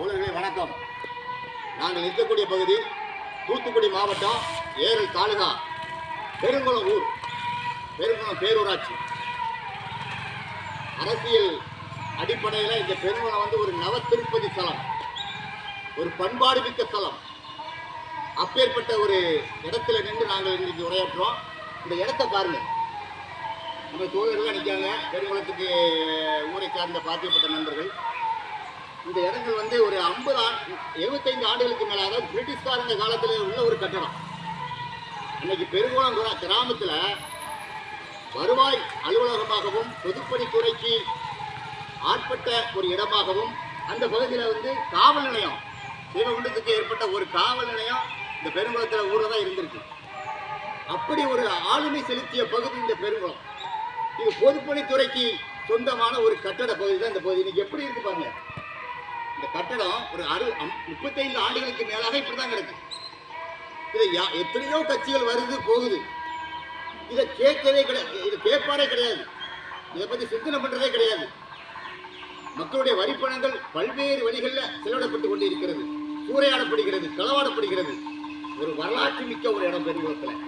தோழர்களே வணக்கம். நாங்கள் இருக்கக்கூடிய பகுதி தூத்துக்குடி மாவட்டம் ஏரல் தாலுகா பெருங்குளம் ஊர், பெருங்குளம் பேரூராட்சி. அரசியல் அடிப்படையில் இந்த பெருங்குளம் ஒரு நவ திருப்பதி ஸ்தலம், ஒரு பண்பாடு மிக்க ஸ்தலம். அப்பேற்பட்ட ஒரு இடத்துல நின்று நாங்கள் இன்னைக்கு உரையாற்றுறோம். இந்த இடத்த பாருங்க, நம்ம தோழர்கள் நிற்காங்க, பெருங்குளத்துக்கு ஊரை சார்ந்த பாத்தியப்பட்ட நண்பர்கள். இந்த இடங்கள் ஒரு 75 ஆண்டுகளுக்கு மேலாக பிரிட்டிஷ்காரங்க காலத்தில் உள்ள ஒரு கட்டடம். இன்னைக்கு பெருங்குளம் கிராமத்தில் வருவாய் அலுவலகமாகவும் பொதுப்பணித்துறைக்கு ஆட்பட்ட ஒரு இடமாகவும் அந்த பகுதியில் காவல் நிலையம், சிவகுண்டத்துக்கு ஏற்பட்ட ஒரு காவல் நிலையம் இந்த பெருங்குளத்தில் ஊரில் தான் இருந்திருக்கு. அப்படி ஒரு ஆளுமை செலுத்திய பகுதி இந்த பெருங்குளம். இது பொதுப்பணித்துறைக்கு சொந்தமான ஒரு கட்டட பகுதி தான் இந்த பகுதி. இன்னைக்கு எப்படி இருக்கு பாருங்க. இந்த கட்டடம் ஒரு 35 ஆண்டுகளுக்கு மேலாக இப்படிதான் கிடக்கு. இதை எத்தனையோ கட்சிகள் வருது போகுது, இதை கேட்கவே கிடையாது, இதை கேட்பாரே கிடையாது, இதை பற்றி சிந்தனை பண்றதே கிடையாது. மக்களுடைய வரிப்பணங்கள் பல்வேறு வழிகளில் செலவிடப்பட்டு கொண்டு இருக்கிறது, சூறையாடப்படுகிறது, களவாடப்படுகிறது. ஒரு வரலாற்று மிக்க ஒரு இடம் பெருங்குளத்தில்,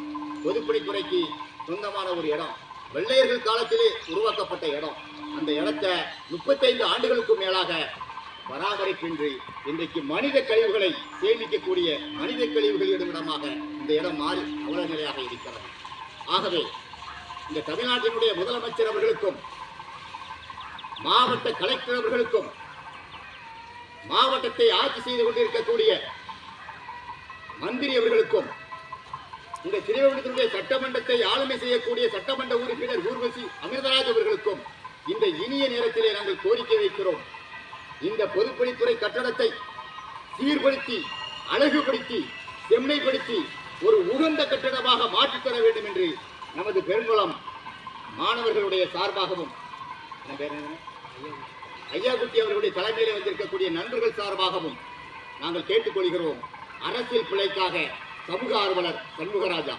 பொதுப்பணித்துறைக்கு சொந்தமான ஒரு இடம், வெள்ளையர்கள் காலத்திலே உருவாக்கப்பட்ட இடம். அந்த இடத்தை 35 ஆண்டுகளுக்கு மேலாக பராமரிப்பின்றி இன்றைக்கு மனித கழிவுகளை சேமிக்கக்கூடிய மனித கழிவுகள் இடமாக இந்த இடம் மாறி அவல நிலையாக இருக்கிறது. ஆகவே இந்த தமிழ்நாட்டினுடைய முதலமைச்சர் அவர்களுக்கும், மாவட்ட கலெக்டர் அவர்களுக்கும், மாவட்டத்தை ஆட்சி செய்து கொண்டிருக்கக்கூடிய மந்திரி அவர்களுக்கும், இந்த திருவண்ணாமலை சட்டமன்றத்தை ஆளுமை செய்யக்கூடிய சட்டமன்ற உறுப்பினர் ஊர்வசி அமிர்தராஜ் அவர்களுக்கும் இந்த இனிய நேரத்திலே நாங்கள் கோரிக்கை வைக்கிறோம். இந்த பொதுப்பணித்துறை கட்டடத்தை சீர்படுத்தி, அழகுபடுத்தி, செம்மைப்படுத்தி ஒரு உகந்த கட்டடமாக மாற்றித்தர வேண்டும் என்று நமது பெருங்குளம் மாணவர்களுடைய சார்பாகவும், ஐயாக்குட்டி அவர்களுடைய தலைமையில் வந்திருக்கக்கூடிய நண்பர்கள் சார்பாகவும் நாங்கள் கேட்டுக்கொள்கிறோம். அரசியல் பிழைக்காக சமூக ஆர்வலர் சண்முகராஜா.